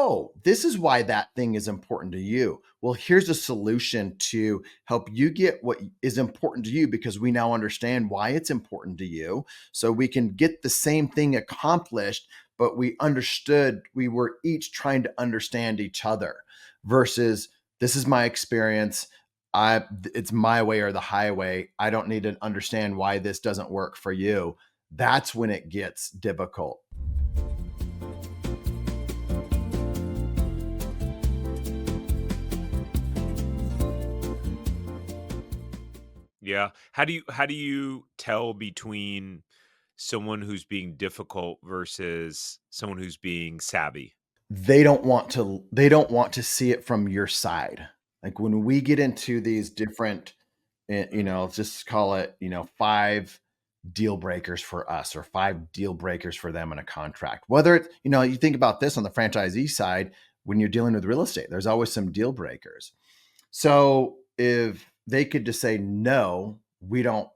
oh, this is why that thing is important to you. Well, here's a solution to help you get what is important to you because we now understand why it's important to you. So we can get the same thing accomplished, but we understood we were each trying to understand each other versus this is my experience. It's my way or the highway. I don't need to understand why this doesn't work for you. That's when it gets difficult. Yeah. How do you tell between someone who's being difficult versus someone who's being savvy? They don't want to see it from your side. Like when we get into these different, let's just call it, 5 deal breakers for us or 5 deal breakers for them in a contract. Whether it's, you think about this on the franchisee side, when you're dealing with real estate, there's always some deal breakers. So if they could just say, no,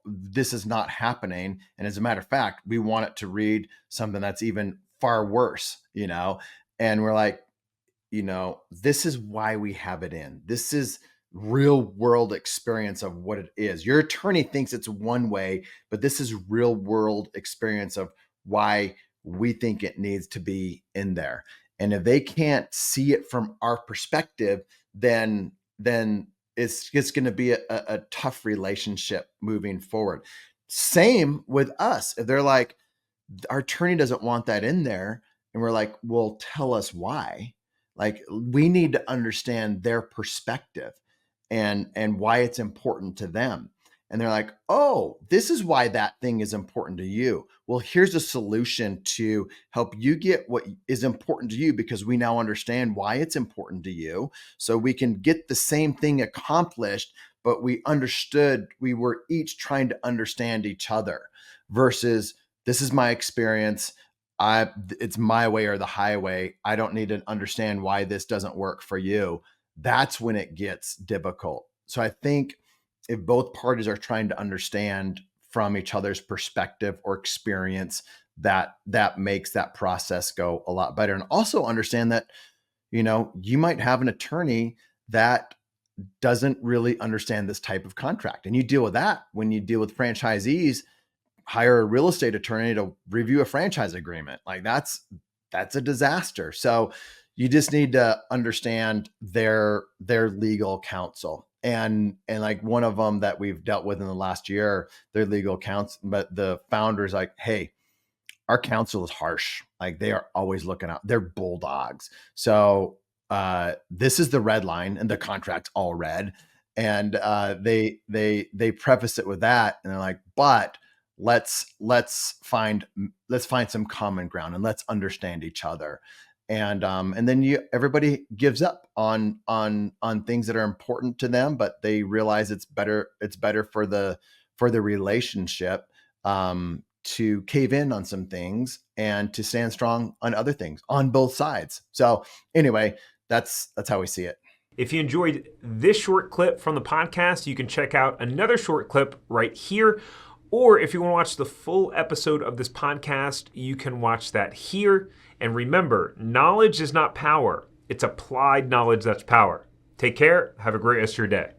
this is not happening. And as a matter of fact, we want it to read something that's even far worse, and we're like, this is why we have it in. This is real world experience of what it is. Your attorney thinks it's one way, but this is real world experience of why we think it needs to be in there. And if they can't see it from our perspective, then it's going to be a tough relationship moving forward. Same with us. If they're like, our attorney doesn't want that in there, and we're like, well, tell us why. Like we need to understand their perspective and why it's important to them. And they're like, oh, this is why that thing is important to you. Well, here's a solution to help you get what is important to you because we now understand why it's important to you. So we can get the same thing accomplished, but we understood we were each trying to understand each other versus this is my experience. It's my way or the highway. I don't need to understand why this doesn't work for you. That's when it gets difficult. So I think if both parties are trying to understand from each other's perspective or experience, that makes that process go a lot better. And also understand that, you might have an attorney that doesn't really understand this type of contract. And you deal with that when you deal with franchisees. Hire a real estate attorney to review a franchise agreement. Like that's a disaster. So you just need to understand their legal counsel. And like one of them that we've dealt with in the last year, their legal counsel, but the founder's like, hey, our counsel is harsh. Like they are always looking out. They're bulldogs. So this is the red line and the contract's all red. And they preface it with that. And they're like, but let's find some common ground and let's understand each other. And then everybody gives up on things that are important to them, but they realize it's better for the relationship to cave in on some things and to stand strong on other things on both sides. So anyway, that's how we see it. If you enjoyed this short clip from the podcast, you can check out another short clip right here. Or if you want to watch the full episode of this podcast, you can watch that here. And remember, knowledge is not power. It's applied knowledge that's power. Take care. Have a great rest of your day.